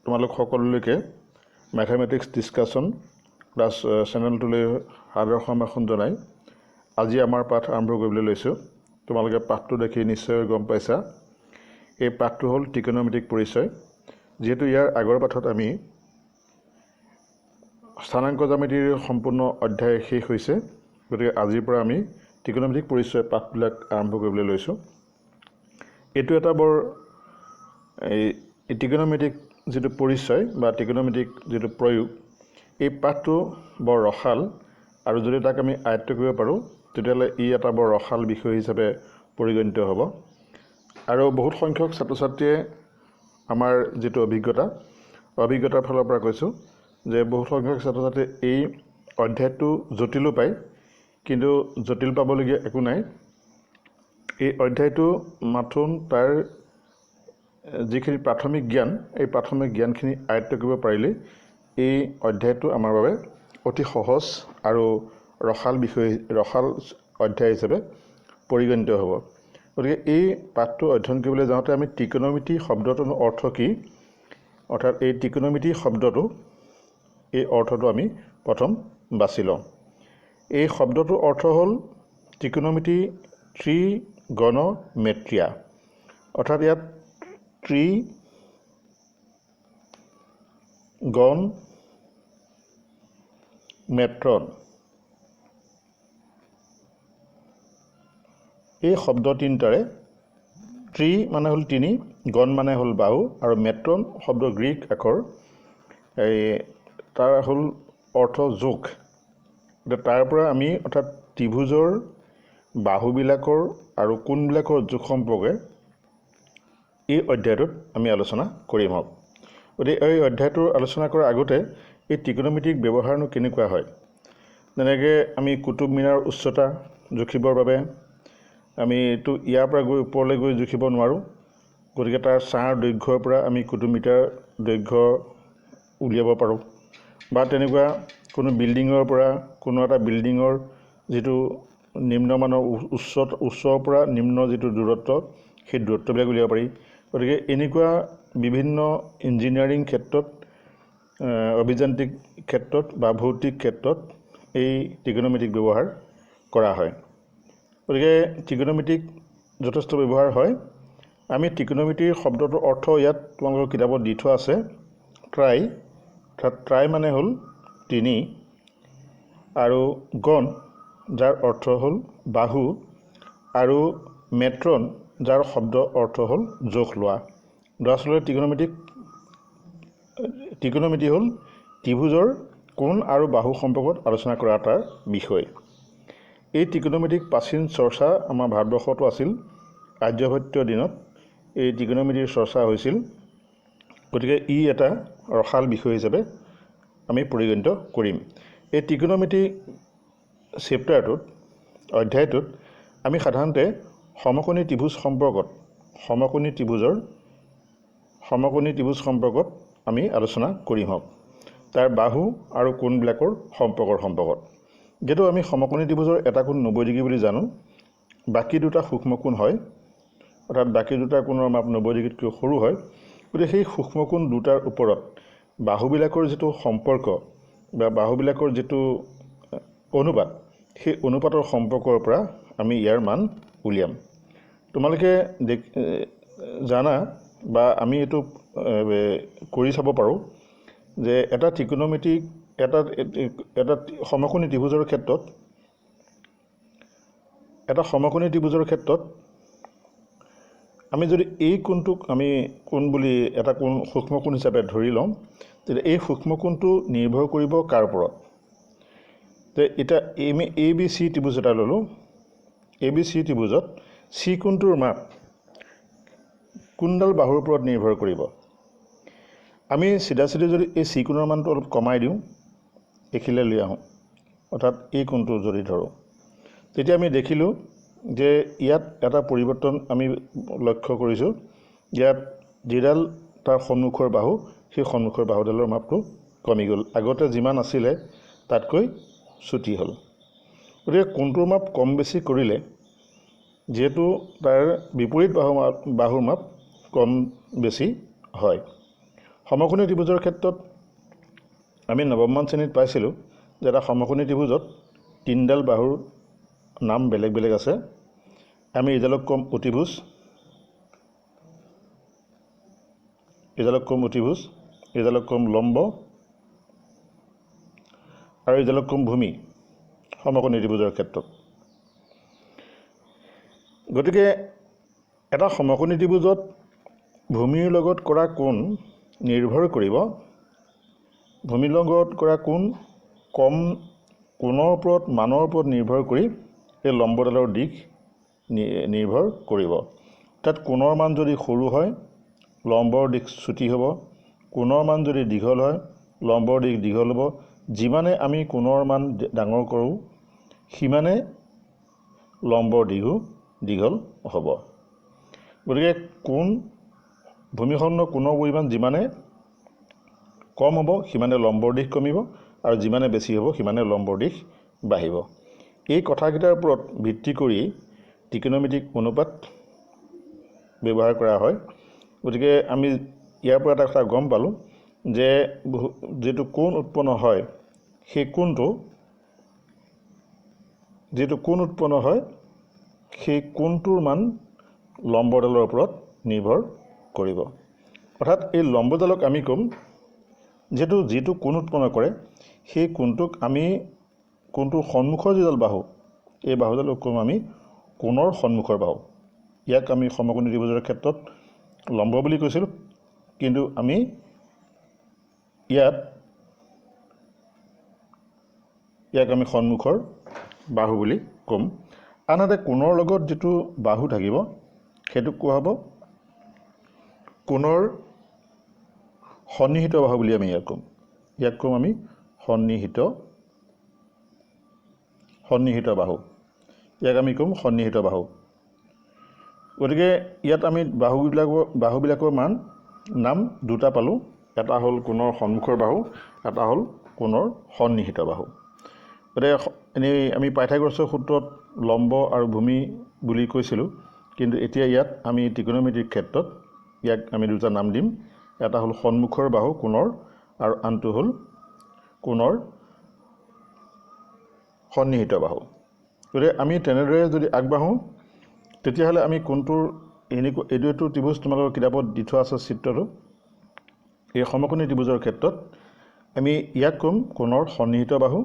তোমালোক সকলোলৈকে mathematics discussion class চেনেলটোলৈ Hardik সম্ভাষণ জনাই আজি আমাৰ পাঠ আৰম্ভ কৰিবলৈ লৈছো। তোমালোকে পাঠটো দেখি নিশ্চয় গম পাইছা। এই পাঠটো হ'ল ত্ৰিকোণমিতিক পৰিচয়। যেহেতু ইয়াৰ আগৰ পাঠত আমি স্থানাংক জ্যামিতিৰ সম্পূৰ্ণ অধ্যায় শেষ হৈছে, গতিকে আজিৰ পৰা আমি ত্ৰিকোণমিতিক পৰিচয় পাঠবিলাক আৰম্ভ কৰিবলৈ লৈছো। এইটো এটা বৰ ত্ৰিকোণমিতিক যেটো পৰিচয় বা ত্ৰিকোণমিতিক যেটো প্ৰয়োগ, এই পাঠটো বৰ ৰসাল আৰু যদি তাক আমি আয়ত্ত কৰিব পাৰোঁ তেতিয়াহ'লে ই এটা বৰ ৰসাল বিষয় হিচাপে পৰিগণিত হ'ব। আৰু বহুত সংখ্যক ছাত্ৰ ছাত্ৰীয়ে আমাৰ যেটো অভিজ্ঞতাৰ ফালৰ পৰা কৈছোঁ যে বহুত সংখ্যক ছাত্ৰ ছাত্ৰীয়ে এই অধ্যায়টো জটিলো পায়, কিন্তু জটিল পাবলগীয়া একো নাই। এই অধ্যায়টো মাথোঁ তাৰ যিখিনি প্ৰাথমিক জ্ঞান, এই প্ৰাথমিক জ্ঞানখিনি আয়ত্ত কৰিব পাৰিলে এই অধ্যায়টো আমাৰ বাবে অতি সহজ আৰু ৰসাল অধ্যায় হিচাপে পৰিগণিত হ'ব। গতিকে এই পাঠটো অধ্যয়ন কৰিবলৈ যাওঁতে আমি ত্ৰিকোণমিতি শব্দটোৰ অৰ্থ কি, অৰ্থাৎ এই ত্ৰিকোণমিতি শব্দটো এই অৰ্থটো আমি প্ৰথম বাছি লওঁ। এই শব্দটোৰ অৰ্থ হ'ল ত্ৰিকোণমিতি ত্ৰিগণমেট্ৰিয়া, অৰ্থাৎ ইয়াত ত্ৰিগণ মেট্ৰন এই শব্দ তিনিটাৰে ত্ৰি মানে হ'ল তিনি, গণ মানে হ'ল বাহু আৰু মেট্ৰন শব্দ গ্ৰীক আখৰ, তাৰ হ'ল অৰ্থ যোগ। তাৰ পৰা আমি অৰ্থাৎ ত্ৰিভুজৰ বাহুবিলাকৰ আৰু কোণবিলাকৰ যোগ সম্পৰ্কে এই অধ্যায়টোত আমি আলোচনা কৰিম। গতিকে এই অধ্যায়টোৰ আলোচনা কৰাৰ আগতে এই ত্ৰিকোণমিতিক ব্যৱহাৰনো কেনেকুৱা হয়। যেনেকৈ আমি কুতুব মিনাৰ উচ্চতা জুখিবৰ বাবে আমি এইটো ইয়াৰ পৰা গৈ ওপৰলৈ গৈ জুখিব নোৱাৰোঁ, গতিকে তাৰ ছাঁৰ দৈৰ্ঘ্যৰ পৰা আমি কুতুব মিটাৰ দৈৰ্ঘ্য উলিয়াব পাৰোঁ। বা তেনেকুৱা কোনো বিল্ডিঙৰ পৰা কোনো এটা বিল্ডিঙৰ যিটো নিম্নমানৰ উচ্চৰ পৰা নিম্ন যিটো দূৰত্ব, সেই দূৰত্ববিলাক উলিয়াব পাৰি। গতিকে এনেকুৱা বিভিন্ন ইঞ্জিনিয়াৰিং ক্ষেত্ৰত, অভিযান্ত্ৰিক ক্ষেত্ৰত বা ভৌতিক ক্ষেত্ৰত এই ত্ৰিকোণমিতিক ব্যৱহাৰ কৰা হয়। গতিকে ত্ৰিকোণমিতিক যথেষ্ট ব্যৱহাৰ হয়। আমি ত্ৰিকোণমিতিৰ শব্দটোৰ অৰ্থ ইয়াত তোমালোকৰ কিতাপত দি থোৱা আছে। ট্ৰাই, অৰ্থাৎ ট্ৰাই মানে হ'ল তিনি, আৰু গণ যাৰ অৰ্থ হ'ল বাহু, আৰু মেট্ৰন যাৰ শব্দ অৰ্থ হ'ল জোখ লোৱা। দৰাচলতে ত্ৰিকোণমিতি হ'ল ত্ৰিভুজৰ কোণ আৰু বাহু সম্পৰ্কত আলোচনা কৰা এটা বিষয়। এই ত্ৰিকোণমিতিক প্ৰাচীন চৰ্চা আমাৰ ভাৰতবৰ্ষতো আছিল। আৰ্যভট্টৰ দিনত এই ত্ৰিকোণমিতিৰ চৰ্চা হৈছিল। গতিকে ই এটা ৰসাল বিষয় হিচাপে আমি পৰিগণিত কৰিম। এই ত্ৰিকোণমিতি চেপ্টাৰটোত, অধ্যায়টোত আমি সাধাৰণতে সমকোণী ত্ৰিভুজ সম্পৰ্কত আমি আলোচনা কৰিম। তাৰ বাহু আৰু কোণবিলাকৰ সম্পৰ্কত। যিহেতু আমি সমকোণী ত্ৰিভুজৰ এটা কোণ 90 ডিগ্ৰী বুলি জানো, বাকী দুটা সূক্ষ্ম কোণ হয়, অৰ্থাৎ বাকী দুটা কোণৰ মাপ 90 ডিগ্ৰীতকৈ সৰু হয়। গতিকে সেই সূক্ষ্ম কোণ দুটাৰ ওপৰত বাহুবিলাকৰ যিটো সম্পৰ্ক বা বাহুবিলাকৰ যিটো অনুপাত, সেই অনুপাতৰ সম্পৰ্কৰ পৰা আমি ইয়াৰ মান উলিয়াম। তোমালোকে জানা বা আমি এইটো কৰি চাব পাৰোঁ যে এটা ত্ৰিকোণমিতিক এটা সমকোণী ত্ৰিভুজৰ ক্ষেত্ৰত আমি যদি এই কোণটোক আমি কোণ বুলি এটা কোণ সূক্ষ্ম কোণ হিচাপে ধৰি লওঁ, তেতিয়া এই সূক্ষ্ম কোণটো নিৰ্ভৰ কৰিব কাৰ ওপৰত। এতিয়া আমি ABC ত্ৰিভুজ এটা ল'লোঁ। ABC ত্ৰিভুজত চি কোণটোৰ মাপ কোনডাল বাহুৰ ওপৰত নিৰ্ভৰ কৰিব। আমি চিধা যদি এই চি কোণৰ মানটো অলপ কমাই দিওঁ, এইখিনিলৈ লৈ আহোঁ, অৰ্থাৎ এই কোণটো যদি ধৰোঁ, তেতিয়া আমি দেখিলোঁ যে ইয়াত এটা পৰিৱৰ্তন আমি লক্ষ্য কৰিছোঁ। ইয়াত যিডাল তাৰ সন্মুখৰ বাহু, সেই সন্মুখৰ বাহুডালৰ মাপটো কমি গ'ল, আগতে যিমান আছিলে তাতকৈ চুটি হ'ল। গতিকে কোণটোৰ মাপ কম বেছি কৰিলে যিহেতু তাৰ বিপৰীত বাহুৰ মাপ কম বেছি হয়। সমকোণী ত্ৰিভুজৰ ক্ষেত্ৰত আমি নৱমমান শ্ৰেণীত পাইছিলোঁ যে এটা সমকোণী ত্ৰিভুজত তিনিডাল বাহুৰ নাম বেলেগ বেলেগ আছে। আমি এইডালক ক'ম অতিভুজ, এইডালক ক'ম অতিভুজ, এইডালক ক'ম লম্ব আৰু এইডালক ক'ম ভূমি সমকোণী ত্ৰিভুজৰ ক্ষেত্ৰত। গতিকে এটা সমকোণী ত্ৰিভুজত ভূমিৰ লগত কৰা কোণ নিৰ্ভৰ কৰিব, ভূমিৰ লগত কৰা কোণ কম কোণৰ ওপৰত মানৰ ওপৰত নিৰ্ভৰ কৰি এই লম্বডালৰ দিশ নিৰ্ভৰ কৰিব। তাত কোণৰ মান যদি সৰু হয় লম্বৰ দিশ চুটি হ'ব, কোণৰ মান যদি দীঘল হয় লম্বৰ দিশ দীঘল হ'ব। যিমানে আমি কোণৰ মান ডাঙৰ কৰোঁ সিমানে লম্বৰ দিশো দীঘল হ'ব। গতিকে কোণ ভূমিখণ্ড কোণৰ পৰিমাণ যিমানে কম হ'ব সিমানে লম্বৰ দিশ কমিব আৰু যিমানে বেছি হ'ব সিমানে লম্বৰ দিশ বাঢ়িব। এই কথাকেইটাৰ ওপৰত ভিত্তি কৰি ত্ৰিকোণমিতিক অনুপাত ব্যৱহাৰ কৰা হয়। গতিকে আমি ইয়াৰ পৰা এটা কথা গম পালোঁ যে যিটো কোণ উৎপন্ন হয় সেই কোণটো সেই কোণটোৰ মান লম্বডালৰ ওপৰত নিৰ্ভৰ কৰিব। অৰ্থাৎ এই লম্বডালক আমি ক'ম যিটো কোণ উৎপন্ন কৰে সেই কোণটোক আমি কোণটোৰ সন্মুখৰ যিডাল বাহু এই বাহুডালক ক'ম আমি কোণৰ সন্মুখৰ বাহু। ইয়াক আমি সমকোণী ত্ৰিভুজৰ ক্ষেত্ৰত লম্ব বুলি কৈছিলোঁ, কিন্তু আমি ইয়াক আমি সন্মুখৰ বাহু বুলি ক'ম। আনহাতে কোণৰ লগত যিটো বাহু থাকিব সেইটোক কোৱা হ'ব কোণৰ সন্নিহিত বাহু বুলি আমি ইয়াক ক'ম আমি সন্নিহিত বাহু। গতিকে ইয়াত আমি বাহুবিলাকৰ নাম দুটা পালোঁ, এটা হ'ল কোণৰ সন্মুখৰ বাহু, এটা হ'ল কোণৰ সন্নিহিত বাহু। গতিকে এনেই আমি পাইথাগোৰাছৰ সূত্ৰত লম্ব আৰু ভূমি বুলি কৈছিলোঁ, কিন্তু এতিয়া ইয়াত আমি ত্ৰিকোণমিতিৰ ক্ষেত্ৰত ইয়াক আমি দুটা নাম দিম, এটা হ'ল সন্মুখৰ বাহু কোণৰ আৰু আনটো হ'ল কোণৰ সন্নিহিত বাহু। গতিকে আমি তেনেদৰে যদি আগবাঢ়োঁ তেতিয়াহ'লে আমি কোণটোৰ এইটো ত্ৰিভুজ তোমালোকৰ কিতাপত দি থোৱা আছে চিত্ৰটো। এই সমকোণী ত্ৰিভুজৰ ক্ষেত্ৰত আমি ইয়াক ক'ম কোণৰ সন্নিহিত বাহু,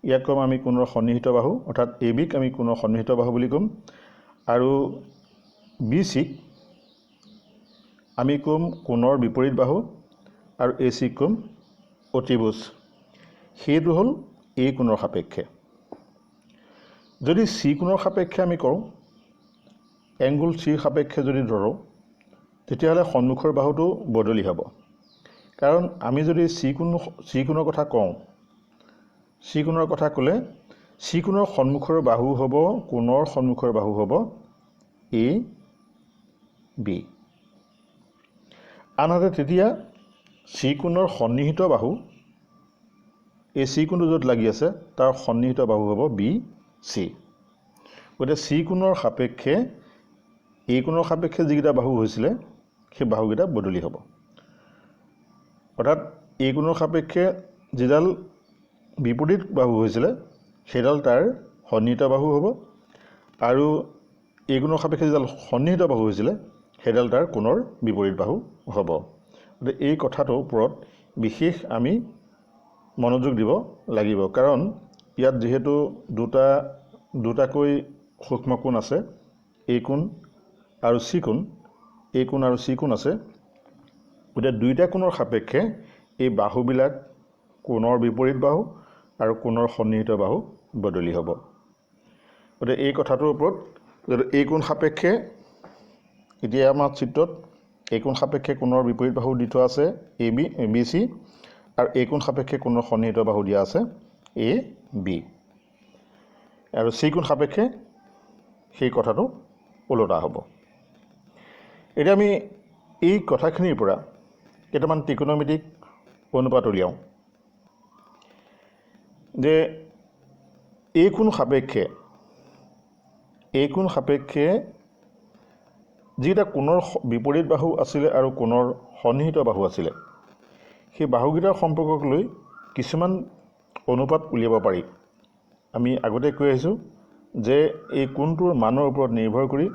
ইয়াক ক'ম আমি কোণৰ সন্নিহিত বাহু, অৰ্থাৎ এ বিক আমি কোণৰ সন্নিহিত বাহু বুলি ক'ম, আৰু বি চিক আমি ক'ম কোণৰ বিপৰীত বাহু, আৰু এ চিক ক'ম অতিভুজ। সেইটো হ'ল এ কোণৰ সাপেক্ষে। যদি চি কোণৰ সাপেক্ষে আমি কৰোঁ, এংগুল চিৰ সাপেক্ষে যদি ধৰোঁ, তেতিয়াহ'লে সন্মুখৰ বাহুটো বদলি হ'ব। কাৰণ আমি যদি চি কোণৰ কথা কওঁ, চি কোণৰ কথা ক'লে চি কোণৰ সন্মুখৰ বাহু হ'ব, কোণৰ সন্মুখৰ বাহু হ'ব এ বি। আনহাতে তেতিয়া চি কোণৰ সন্নিহিত বাহু, এই চি কোণটো য'ত লাগি আছে তাৰ সন্নিহিত বাহু হ'ব বি চি। গতিকে চি কোণৰ সাপেক্ষে এ কোণৰ সাপেক্ষে যিকেইটা বাহু হৈছিলে সেই বাহুকেইটা বদলি হ'ব। অৰ্থাৎ এ কোণৰ সাপেক্ষে যিডাল বিপৰীত বাহু হৈছিলে সেইডাল তাৰ সন্নিহিত বাহু হ'ব, আৰু এ কোণৰ সাপেক্ষে যিডাল সন্নিহিত বাহু হৈছিলে সেইডাল তাৰ কোণৰ বিপৰীত বাহু হ'ব। গতিকে এই কথাটোৰ ওপৰত বিশেষ আমি মনোযোগ দিব লাগিব, কাৰণ ইয়াত যিহেতু দুটাকৈ সূক্ষ্ম কোণ আছে, এ কোণ আৰু চি কোণ, এ কোণ আৰু চি কোণ আছে। গতিকে দুইটা কোণৰ সাপেক্ষে এই বাহুবিলাক কোণৰ বিপৰীত বাহু আৰু কোণৰ সন্নিহিত বাহু বদলি হ'ব। গতিকে এই কথাটোৰ ওপৰত যদি এই কোণ সাপেক্ষে, এতিয়া আমাৰ চিত্ৰত এই কোণ সাপেক্ষে কোণৰ বিপৰীত বাহু দি থোৱা আছে বি চি, আৰু এই কোণ সাপেক্ষে কোণৰ সন্নিহিত বাহু দিয়া আছে এ বি, আৰু চি কোণ সাপেক্ষে সেই কথাটো ওলোটা হ'ব। এতিয়া আমি এই কথাখিনিৰ পৰা কেইটামান ত্ৰিকোণমিতিক অনুপাত উলিয়াওঁ যে এই কোণ সাপেক্ষে যিকেইটা কোণৰ বিপৰীত বাহু আছিলে আৰু কোণৰ সন্নিহিত বাহু আছিলে সেই বাহুকেইটাৰ সম্পৰ্কক লৈ কিছুমান অনুপাত উলিয়াব পাৰি। আমি আগতে কৈ আহিছোঁ যে এই কোণটোৰ মানৰ ওপৰত নিৰ্ভৰ কৰি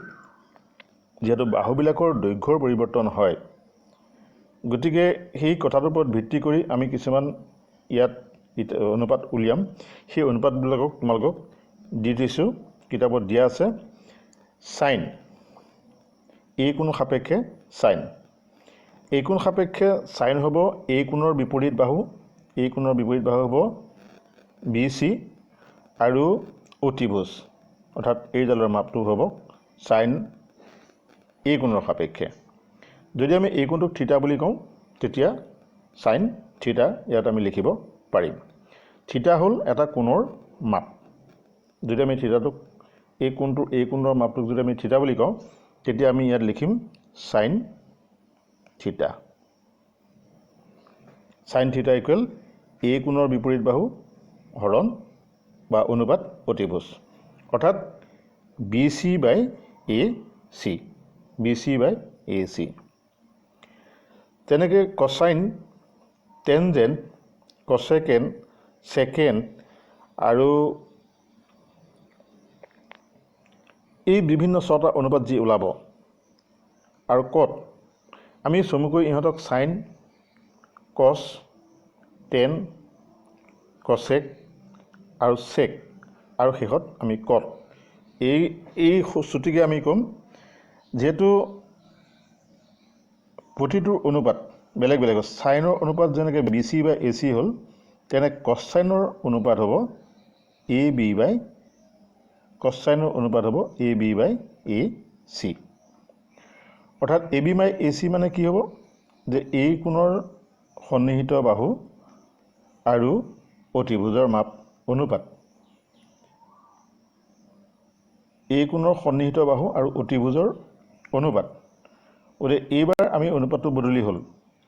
যিহেতু বাহুবিলাকৰ দৈৰ্ঘ্যৰ পৰিৱৰ্তন হয়, গতিকে সেই কথাটোৰ ওপৰত ভিত্তি কৰি আমি কিছুমান ইয়াত অনুপাত উলিয়াম। সেই অনুপাতবিলাকক তোমালোকক দি দিছোঁ, কিতাপত দিয়া আছে। চাইন, এই কোণৰ সাপেক্ষে চাইন, এই কোণ সাপেক্ষে চাইন হ'ব এই কোণৰ বিপৰীত বাহু, এই কোণৰ বিপৰীত বাহু হ'ব BC আৰু অতিভুজ, অৰ্থাৎ এইডালৰ মাপটো হ'ব চাইন এই কোণৰ সাপেক্ষে। যদি আমি এই কোণটোক থিতা বুলি কওঁ তেতিয়া চাইন থিতা ইয়াত আমি লিখিব পাৰিম। থিতা হ'ল এটা কোণৰ মাপ। যদি আমি থিতাটোক এই কোণৰ মাপটোক যদি আমি থিতা বুলি কওঁ তেতিয়া আমি ইয়াত লিখিম চাইন থিতা। চাইন থিতা ইকুৱেল এই কোণৰ বিপৰীত বাহু হৰণ বা অনুপাত অতিভুজ, অৰ্থাৎ BC বাই AC, BC বাই AC। তেনেকৈ কচাইন, টেনজেণ্ট, কছেকেণ্ড, ছেকেণ্ড আৰু এই বিভিন্ন ছটা অনুপাত যি ওলাব আৰু কট, আমি চমুকৈ ইহঁতক চাইন, কছ, টেন, কছেক আৰু ছেক আৰু শেষত আমি কট, এই ছুটিকে আমি ক'ম। যিহেতু প্ৰতিটোৰ অনুপাত বেলেগ বেলেগ, চাইনৰ অনুপাত যেনেকৈ BC বাই AC হ'ল, তেনে কছাইনৰ অনুপাত হ'ব AB বাই AC, অৰ্থাৎ AB বাই AC মানে কি হ'ব যে এই কোণৰ সন্নিহিত বাহু আৰু অতিভুজৰ মাপ অনুপাত, এই কোণৰ সন্নিহিত বাহু আৰু অতিভুজৰ অনুপাত। গতিকে এইবাৰ আমি অনুপাতটো বদলি হ'ল,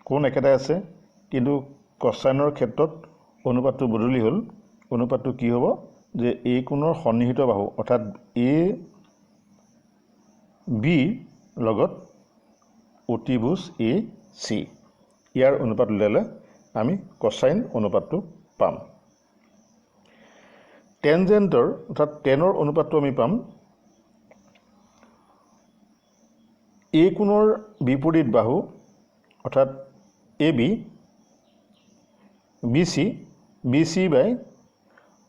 কোণ একেটাই আছে কিন্তু কছাইনৰ ক্ষেত্ৰত অনুপাতটো বদলি হ'ল। অনুপাতটো কি হ'ব যে এই কোণৰ সন্নিহিত বাহু অৰ্থাৎ AB লগত অতিভুজ AC, ইয়াৰ অনুপাত উলিয়ালে আমি কছাইন অনুপাতটো পাম। টেনজেণ্টৰ অৰ্থাৎ টেনৰ অনুপাতটো আমি পাম এই কোণৰ বিপৰীত বাহু অৰ্থাৎ AB, BC বাই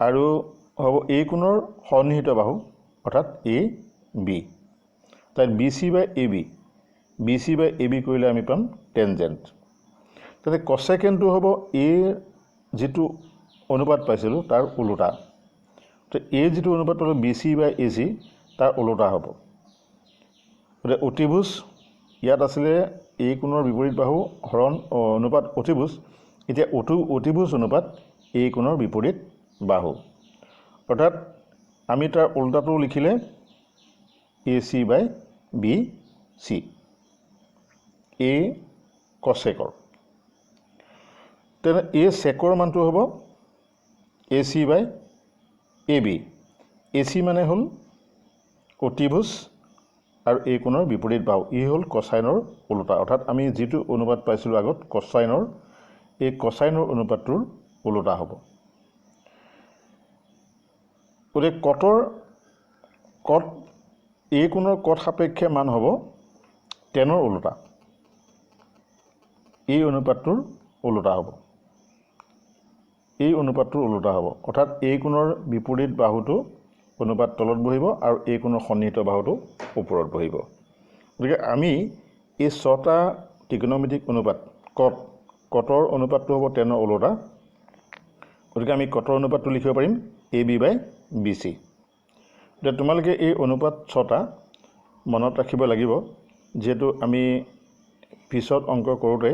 আৰু হ'ব এই কোণৰ সন্নিহিত বাহু অৰ্থাৎ AB, তাত BC বাই AB কৰিলে আমি পাম টেনজেণ্ট। তাতে কছেকেণ্ডটো হ'ব এই যিটো অনুপাত পাইছিলোঁ তাৰ ওলোটা, তো এই যিটো অনুপাত পালোঁ BC বাই AC তাৰ ওলোটা হ'ব। গতিকে অতিভুজ ইয়াত আছিলে এই কোণৰ বিপৰীত বাহু হৰণ অনুপাত অতিভুজ, এতিয়া অতিভুজ অনুপাত এই কোণৰ বিপৰীত বাহু, অৰ্থাৎ আমি তাৰ ওলোটাটো লিখিলে AC বাই BC, এই কছেকৰ। তেনে এই ছেকৰ মানটো হ'ব AC বাই AB, AC মানে হ'ল অতিভুজ আৰু এই কোণৰ বিপৰীত বাহু, ই হ'ল কছাইনৰ ওলোটা, অৰ্থাৎ আমি যিটো অনুপাত পাইছিলোঁ আগত কছাইনৰ, এই কছাইনৰ অনুপাতটোৰ ওলোটা হ'ব। গতিকে কট এই কোণৰ কট সাপেক্ষে মান হ'ব টেনৰ ওলোটা, এই অনুপাতটোৰ ওলোটা হ'ব, অৰ্থাৎ এই কোণৰ বিপৰীত বাহুটো অনুপাত তলত বহিব আৰু এই কোণৰ সন্নিহিত বাহুটো ওপৰত বহিব। গতিকে আমি এই ছটা ত্ৰিকোণমিতিক অনুপাত কটৰ অনুপাতটো হ'ব টেনৰ ওলোটা, গতিকে আমি কটৰ অনুপাতটো লিখিব পাৰিম AB বাই BC। এতিয়া তোমালোকে এই অনুপাত ছটা মনত ৰাখিব লাগিব, যিহেতু আমি পিছত অংক কৰোঁতে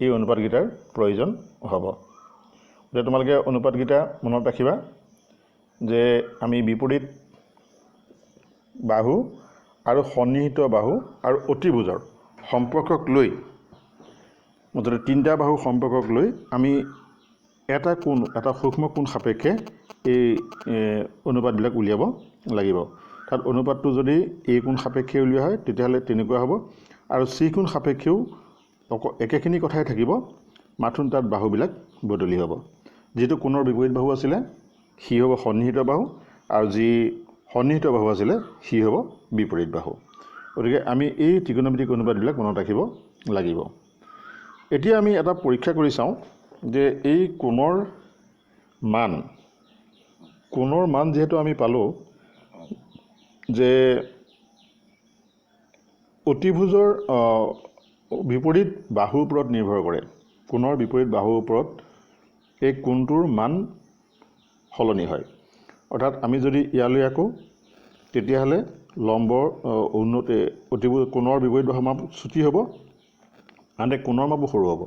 এই অনুপাতকেইটাৰ প্ৰয়োজন হ'ব। এতিয়া তোমালোকে অনুপাতকেইটা মনত ৰাখিবা যে আমি বিপৰীত বাহু আৰু সন্নিহিত বাহু আৰু অতিভুজৰ সম্পৰ্কক লৈ, মুঠতে তিনিটা বাহুৰ সম্পৰ্কক লৈ আমি এটা সূক্ষ্ম কোণ সাপেক্ষে এই অনুপাতবিলাক উলিয়াব লাগিব। তাত অনুপাতটো যদি এ কোণ সাপেক্ষে উলিওৱা হয় তেতিয়াহ'লে তেনেকুৱা হ'ব আৰু চি কোণ সাপেক্ষেও একেখিনি কথাই থাকিব মাথোন তাত বাহুবিলাক বদলি হ'ব যিটো কোণৰ বিপৰীত বাহু আছিলে সি হ'ব সন্নিহিত বাহু আৰু যি সন্নিহিত বাহু আছিলে সি হ'ব বিপৰীত বাহু গতিকে আমি এই ত্ৰিকোণমিতিক অনুপাতবিলাক মনত ৰাখিব লাগিব এতিয়া আমি এটা পৰীক্ষা কৰি চাওঁ যে এই কোণৰ মান যেহেতু আমি পালোঁ যে অতিভুজৰ বিপৰীত বাহুৰ ওপৰত নিৰ্ভৰ কৰে কোণৰ বিপৰীত বাহুৰ ওপৰত এই কোণটোৰ মান সলনি হয় অৰ্থাৎ আমি যদি ইয়ালৈ আকোঁ তেতিয়াহ'লে লম্বৰ অতিভুজ কোণৰ বিপৰীত বাহুৰ মাপ চুটি হ'ব আনহাতে কোণৰ মাপো সৰু হ'ব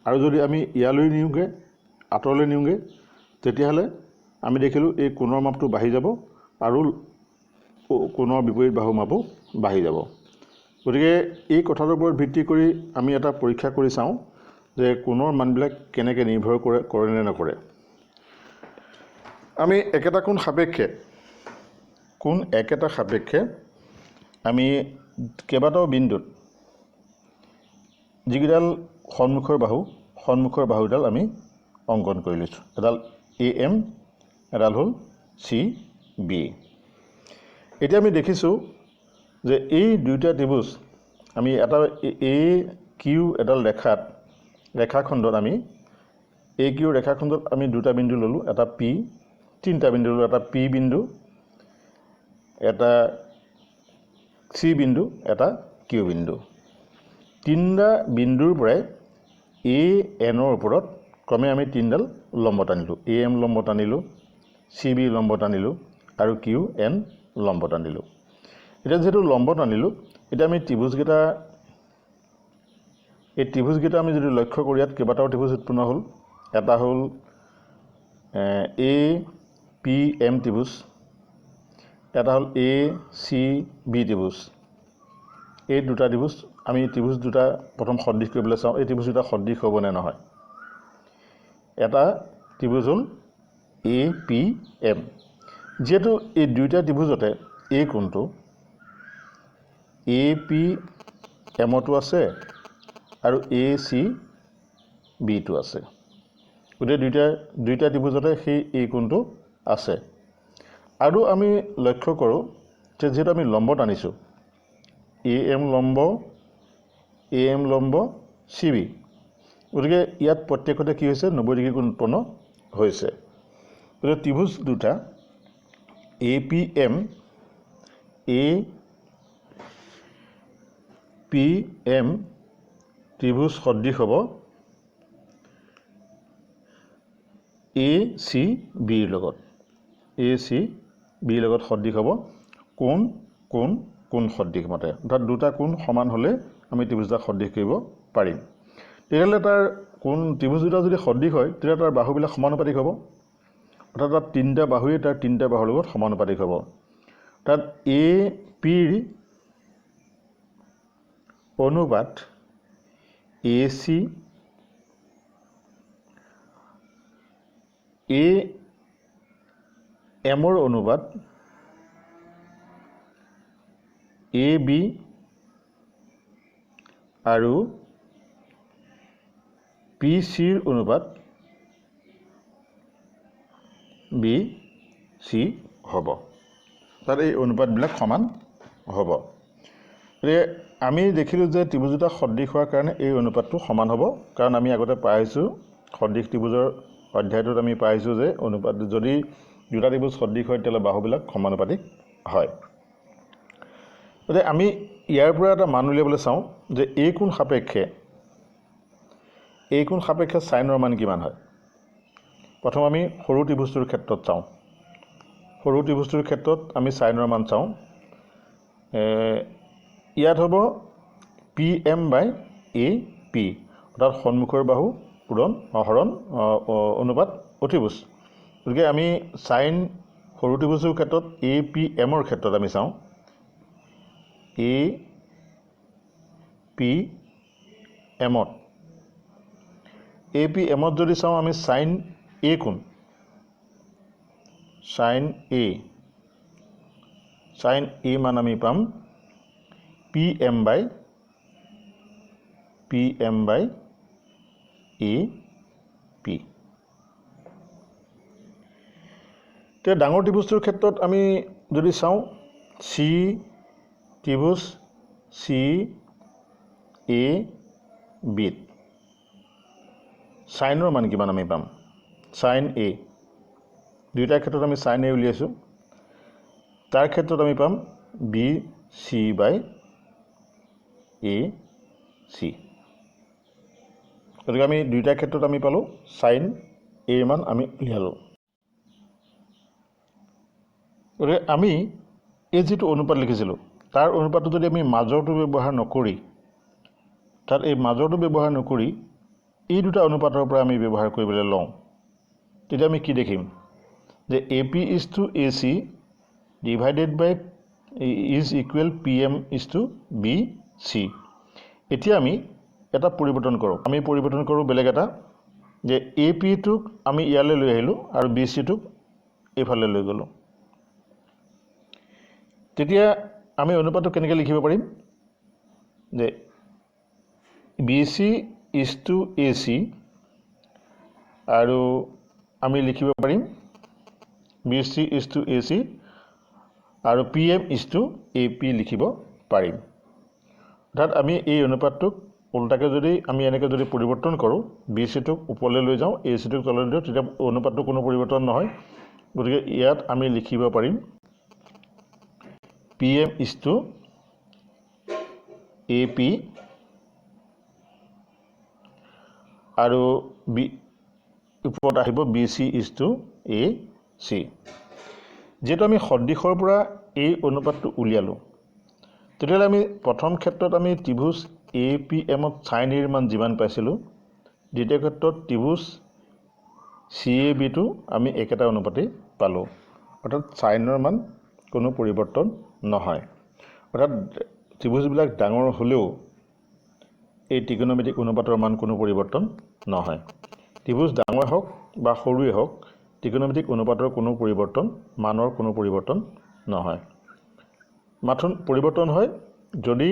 আৰু যদি আমি ইয়ালৈ নিওঁগৈ আঁতৰলৈ নিওঁগৈ তেতিয়াহ'লে আমি দেখিলোঁ এই কোণৰ মাপটো বাঢ়ি যাব আৰু কোণৰ বিপৰীত বাহুৰ মাপো বাঢ়ি যাব গতিকে এই কথাটোৰ ওপৰত ভিত্তি কৰি আমি এটা পৰীক্ষা কৰি চাওঁ যে কোণৰ মানবিলাক কেনেকৈ নিৰ্ভৰ কৰে নে নকৰে আমি একেটা কোণ সাপেক্ষে আমি কেইবাটাও বিন্দুত যিকেইডাল সন্মুখৰ বাহুডাল আমি অংকন কৰি লৈছোঁ এডাল AM এডাল হ'ল CB এতিয়া আমি দেখিছোঁ যে এই দুইটা ত্ৰিভুজ আমি এটা AQ এডাল ৰেখাখণ্ডত আমি AQ ৰেখাখণ্ডত আমি দুটা বিন্দু ল'লোঁ এটা P তিনিটা বিন্দু ল'লোঁ এটা P বিন্দু এটা C বিন্দু এটা Q বিন্দু তিনিটা বিন্দুৰ পৰাই ANৰ ওপৰত ক্ৰমে আমি তিনিডাল লম্ব টানিলোঁ AM লম্ব টানিলোঁ CB লম্ব টানিলোঁ আৰু QN লম্ব টানিলোঁ এতিয়া যেহেতু লম্ব টানিলোঁ এতিয়া আমি ত্ৰিভুজকেইটা আমি যদি লক্ষ্য কৰি ইয়াত কেইবাটাও ত্ৰিভুজ উৎপন্ন হ'ল এটা হ'ল APM ত্ৰিভুজ এটা হ'ল ACB ত্ৰিভুজ এই দুটা ত্ৰিভুজ আমি ত্ৰিভুজ দুটা প্ৰথম সদৃশ কৰিবলৈ চাওঁ এই ত্ৰিভুজ দুটা সদৃশ হ'ব নে নহয় এটা ত্ৰিভুজ হ'ল APM যেহেতু এই দুইটা ত্ৰিভুজতে এই কোণটো APMটো আছে আৰু ACBটো আছে গতিকে দুইটা ত্ৰিভুজতে সেই এই কোণটো আছে আৰু আমি লক্ষ্য কৰোঁ যে যেহেতু আমি লম্ব টানিছোঁ AM লম্ব CB গতিকে ইয়াত প্ৰত্যেকতে কি হৈছে 90 ডিগ্ৰী কোণ উৎপন্ন হৈছে গতিকে ত্ৰিভুজ দুটা APM ত্ৰিভুজ সদৃশ হ'ব ACBৰ লগত সদৃশ হ'ব কোণ সদৃশ মতে অৰ্থাৎ দুটা কোণ সমান হ'লে আমি ত্ৰিভুজটা সদৃশ কৰিব পাৰিম তেতিয়াহ'লে তাৰ ত্ৰিভুজ দুটা যদি সদৃশ হয় তেতিয়া তাৰ বাহুবিলাক সমানুপাতিক হ'ব অৰ্থাৎ তাত তিনিটা বাহুৱে তাৰ তিনিটা বাহুৰ লগত সমানুপাতিক হ'ব তাত APৰ অনুপাত AC AMৰ অনুপাত AB আৰু PCৰ অনুপাত BC হ'ব তাত এই অনুপাতবিলাক সমান হ'ব গতিকে আমি দেখিলোঁ যে ত্ৰিভুজ দুটা সদৃশ হোৱাৰ কাৰণে এই অনুপাতটো সমান হ'ব কাৰণ আমি আগতে পাই আহিছোঁ সদৃশ ত্ৰিভুজৰ অধ্যায়টোত আমি পাই আহিছোঁ যে অনুপাত যদি দুটা ত্ৰিভুজ সদৃশ হয় তেতিয়াহ'লে বাহুবিলাক সমানুপাতিক হয় গতিকে আমি ইয়াৰ পৰা এটা মান উলিয়াবলৈ চাওঁ যে এই কোণ সাপেক্ষে ছাইনৰ মান কিমান হয় প্ৰথম আমি সৰু ত্ৰিভুজটোৰ ক্ষেত্ৰত চাওঁ সৰু ত্ৰিভুজটোৰ ক্ষেত্ৰত আমি ছাইনৰ মান চাওঁ ইয়াত হ'ব PM/AP অৰ্থাৎ সন্মুখৰ বাহু হৰণ অনুপাত অতিভুজ গতিকে আমি ছাইন সৰু ত্ৰিভুজৰ ক্ষেত্ৰত APMৰ ক্ষেত্ৰত আমি চাওঁ APMত যদি চাওঁ আমি ছাইন A কোণ ছাইন A sin a মান আমি পাম pm by AP তে ডাঙৰ ত্ৰিভুজটোৰ ক্ষেত্ৰত আমি যদি চাওঁ C ত্ৰিভুজ C A B সাইনৰ মান কিমান আমি পাম sin A দুইটাৰ ক্ষেত্ৰত আমি sin A উলিয়াইছোঁ তাৰ ক্ষেত্ৰত আমি পাম BC by AC গতিকে আমি দুইটাৰ ক্ষেত্ৰত আমি পালোঁ sin A মান আমি উলিয়ালোঁ গতিকে আমি এই যিটো অনুপাত লিখিছিলোঁ তাৰ অনুপাতটো যদি আমি মাজৰটো ব্যৱহাৰ নকৰি তাত এই মাজৰটো ব্যৱহাৰ নকৰি এই দুটা অনুপাতৰ পৰা আমি ব্যৱহাৰ কৰিবলৈ লওঁ তেতিয়া আমি কি দেখিম যে AP is to AC divided by is equal PM is to BC এতিয়া আমি এটা পৰিৱৰ্তন কৰোঁ আমি পৰিৱৰ্তন কৰোঁ বেলেগ এটা যে AP টোক আমি ইয়ালৈ লৈ আহিলোঁ আৰু BC টোক এইফালে লৈ গ'লোঁ তেতিয়া আমি অনুপাতটো কেনেকৈ লিখিব পাৰিম যে BC is to AC আৰু আমি লিখিব পাৰিম BC is to AC আৰু PM is to AP লিখিব পাৰিম অৰ্থাৎ আমি এই অনুপাতটোক উল্টাকৈ যদি আমি এনেকৈ যদি পৰিৱৰ্তন কৰোঁ BC টোক ওপৰলৈ লৈ যাওঁ AC টোক তললৈ দিওঁ তেতিয়া অনুপাতটো কোনো পৰিৱৰ্তন নহয় গতিকে ইয়াত আমি লিখিব পাৰিম PM is to AP আৰু ওপৰত আহিব BC is to AC যেহেতু আমি সদৃশৰ পৰা এই অনুপাতটো উলিয়ালোঁ তেতিয়াহ'লে আমি প্ৰথম ক্ষেত্ৰত আমি ত্ৰিভুজ APM ত sin A মান যিমান পাইছিলোঁ দ্বিতীয় ক্ষেত্ৰত ত্ৰিভুজ CAB টো আমি একেটা অনুপাতেই পালোঁ অৰ্থাৎ সাইনৰ মান কোনো পৰিৱৰ্তন নহয় অৰ্থাৎ ত্ৰিভুজবিলাক ডাঙৰ হ'লেও এই ত্ৰিকোণমিতিক অনুপাতৰ মান কোনো পৰিৱৰ্তন নহয় ত্ৰিভুজ ডাঙৰ হওক বা সৰুৱে হওক ত্ৰিকোণমিতিক অনুপাতৰ কোনো পৰিৱৰ্তন মানৰ কোনো পৰিৱৰ্তন নহয় মাথোন পৰিৱৰ্তন হয় যদি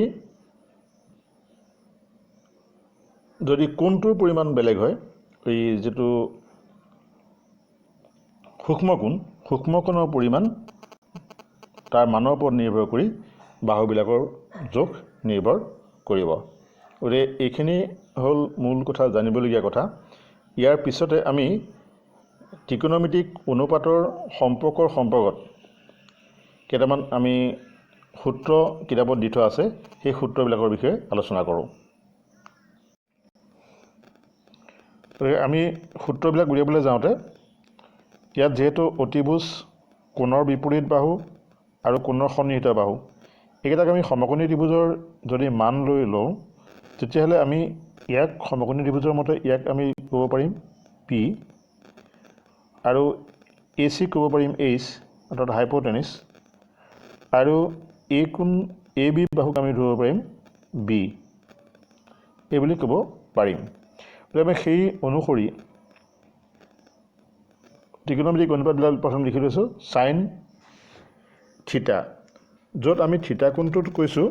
কোণটোৰ পৰিমাণ বেলেগ হয় এই যেটো সূক্ষ্ম কোণৰ পৰিমাণ তাৰ মানৰ ওপৰত নিৰ্ভৰ কৰি বাহুবিলাকৰ জোখ নিৰ্ভৰ কৰিব গতিকে এইখিনি হ'ল মূল কথা জানিবলগীয়া কথা ইয়াৰ পিছতে আমি ত্ৰিকোণমিতিক অনুপাতৰ সম্পৰ্কত কেইটামান আমি সূত্ৰ কিতাপত দি থোৱা আছে সেই সূত্ৰবিলাকৰ বিষয়ে আলোচনা কৰোঁ আমি সূত্ৰবিলাক উলিয়াবলৈ যাওঁতে ইয়াত যেহেতু অতিভুজ কোণৰ বিপৰীত বাহু আৰু কোণৰ সন্নিহিত বাহু এইকেইটাক আমি সমকোণী ত্ৰিভুজৰ যদি মান লৈ লওঁ তেতিয়াহ'লে আমি ইয়াক সমকোণী ত্ৰিভুজৰ মতে ইয়াক আমি ক'ব পাৰিম P আৰু AC ক'ব পাৰিম H অৰ্থাৎ হাইপোটেনিছ আৰু এই কোণ AB বাহুক আমি ধৰিব পাৰিম B এই বুলি ক'ব পাৰিম আমি সেই অনুসৰি ত্ৰিকোণমিতিক অনুপাতবিলাক প্ৰথম লিখি লৈছোঁ sin থিটা য'ত আমি থিটা কোণটোত কৈছোঁ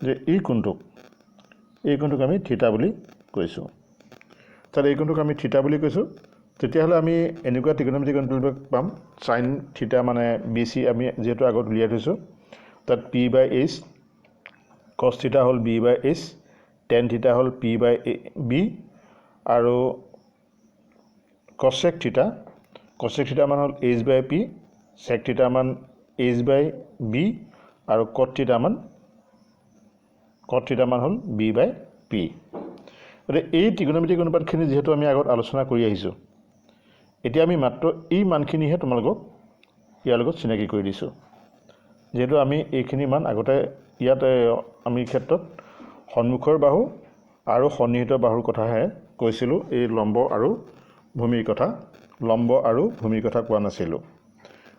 যে এই কোণটোক আমি থিটা বুলি কৈছোঁ তাত এই কোণটোক আমি থিটা বুলি কৈছোঁ তেতিয়াহ'লে আমি এনেকুৱা ত্ৰিকোণমিতিক অনুপাতবিলাক পাম sin থিটা মানে BC আমি যেহেতু আগত উলিয়াই থৈছোঁ তাত P by H cos থিটা হ'ল B by H tan থিটা হ'ল P by B আৰু cosec থিটা মান হ'ল H by P sec থিটা মান H by B আৰু cot থিটা মান হ'ল B by P গতিকে এই ত্ৰিকোণমিতিক অনুপাতখিনি যেহেতু আমি আগত আলোচনা কৰি আহিছোঁ এতিয়া আমি মাত্ৰ এই মানখিনিহে তোমালোকক ইয়াৰ লগত চিনাকি কৰি দিছোঁ যেহেতু আমি এইখিনি মান আগতে ইয়াত আমি ক্ষেত্ৰত সন্মুখৰ বাহু আৰু সন্নিহিত বাহুৰ কথাহে কৈছিলোঁ এই লম্ব আৰু ভূমিৰ কথা কোৱা নাছিলোঁ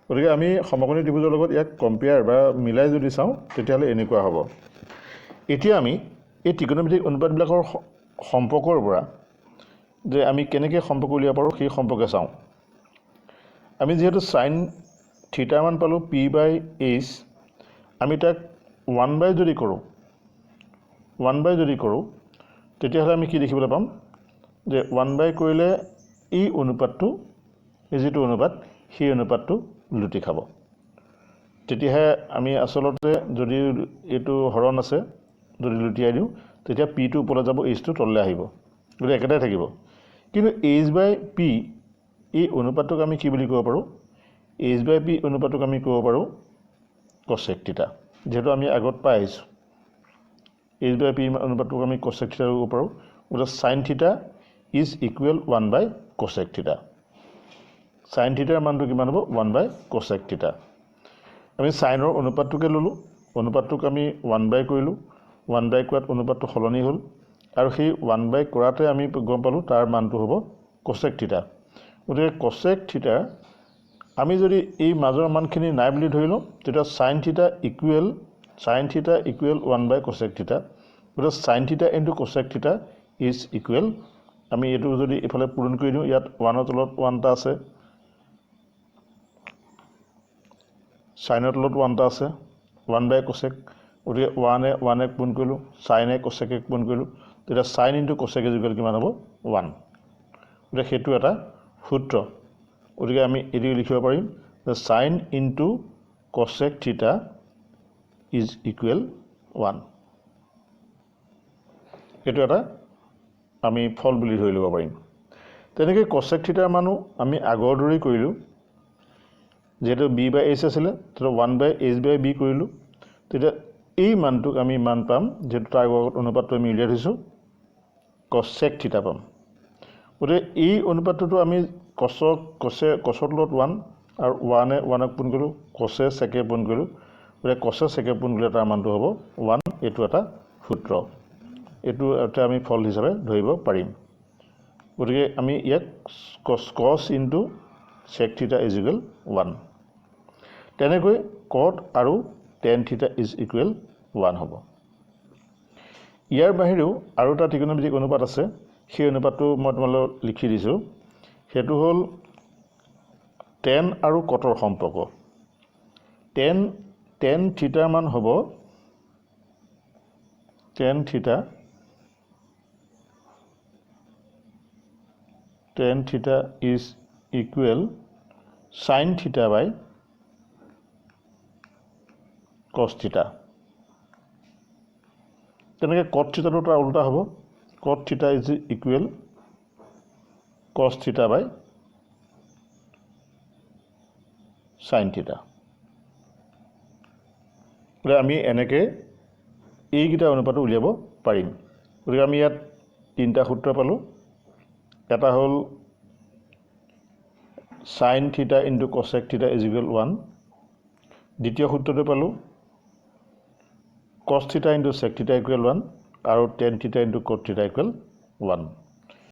গতিকে আমি সমকোণী ত্ৰিভুজৰ লগত ইয়াক কম্পেয়াৰ বা মিলাই যদি চাওঁ তেতিয়াহ'লে এনেকুৱা হ'ব এতিয়া আমি এই ত্ৰিকোণমিতিক অনুপাতবিলাকৰ সম্পৰ্কৰ পৰা যে আমি কেনেকৈ সম্পৰ্ক উলিয়াব পাৰোঁ সেই সম্পৰ্কে চাওঁ আমি যেহেতু sin থিটা মান পালোঁ P by H আমি তাক 1/, যদি কৰোঁ 1/, যদি কৰোঁ তেতিয়াহ'লে আমি কি দেখিবলৈ পাম যে 1/, কৰিলে এই অনুপাতটো এই যিটো অনুপাত সেই অনুপাতটো লুটি খাব তেতিয়াহে আমি আচলতে যদি এইটো হৰণ আছে যদি লুটিয়াই দিওঁ তেতিয়া পিটো ওপৰলৈ যাব এইচটো তললৈ আহিব গতিকে একেটাই থাকিব কিন্তু h/p এই অনুপাতটোক আমি কি বুলি ক'ব পাৰোঁ h/p অনুপাতটোক আমি ক'ব পাৰোঁ cosec θ যেহেতু আমি আগত পাই আহিছোঁ h/p অনুপাতটোক আমি cosec θ ক'ব পাৰোঁ গতিকে sin θ is equal 1/cosec θ sin θ ৰ মানটো কিমান হ'ব 1/cosec θ আমি সাইনৰ অনুপাতটোকে ল'লোঁ অনুপাতটোক আমি 1/, কৰিলোঁ 1/, কৰাত অনুপাতটো সলনি হ'ল আৰু সেই 1/, কৰাতে আমি গম পালোঁ তাৰ মানটো হ'ব cosec θ গতিকে cosec θ আমি যদি এই মাজৰ মানখিনি নাই বুলি ধৰি লওঁ তেতিয়া sin θ ইকুৱেল 1/cosec θ গতিকে sin θ into cosec θ is equal আমি এইটো যদি ইফালে পূৰণ কৰি দিওঁ ইয়াত 1ৰ তলত 1 এটা আছে সাইনৰ তলত 1 এটা আছে 1/cosec গতিকে 1 পূৰণ কৰিলোঁ sin cosec পূৰণ কৰিলোঁ তেতিয়া sin into cosec is equal কিমান হ'ব 1 গতিকে সেইটো এটা সূত্ৰ গতিকে আমি এইটো লিখিব পাৰিম যে sin into cosec θ is equal 1 এইটো এটা আমি ফল বুলি ধৰি ল'ব পাৰিম তেনেকৈ cosec θ ৰ মানো আমি আগৰ দৰেই কৰিলোঁ যেহেতু b/h আছিলে তেতিয়া 1/h/b কৰিলোঁ তেতিয়া এই মানটোক আমি মান পাম যেহেতু তাৰ আগত অনুপাতটো আমি উলিয়াই থৈছোঁ cosec θ পাম গতিকে এই অনুপাতটোতো আমি cosৰ তলত 1 আৰু 1ক পূৰণ কৰিলোঁ cosec পূৰণ কৰিলোঁ গতিকে cosec পূৰণ কৰিলে তাৰ মানটো হ'ব 1 এইটো এটা সূত্ৰ এইটো এটা আমি ফল হিচাপে ধৰিব পাৰিম গতিকে আমি ইয়াক cos into sec θ is equal 1 তেনেকৈ cot আৰু tan θ ইজ ইকুৱেল 1 হ'ব ইয়াৰ বাহিৰেও আৰু এটা ত্ৰিকোণমিতিক অনুপাত আছে সেই অনুপাতটো মই তোমালোকক লিখি দিছোঁ সেইটো হ'ল tan আৰু cotৰ সম্পৰ্ক tan θ মান হ'ব tan θ is equal sin θ by cos θ তেনেকৈ cot θ টো তাৰ উল্টা হ'ব cot θ is equal cos θ by sin θ গতিকে আমি এনেকৈ এইকেইটা অনুপাতটো উলিয়াব পাৰিম গতিকে আমি ইয়াত তিনিটা সূত্ৰ পালোঁ এটা হ'ল sin θ into cosec θ is equal 1 দ্বিতীয় সূত্ৰটো পালোঁ cos θ ইনটু sec θ ইকুৱেল 1 আৰু tan θ ইনটু cot θ ইকুৱেল 1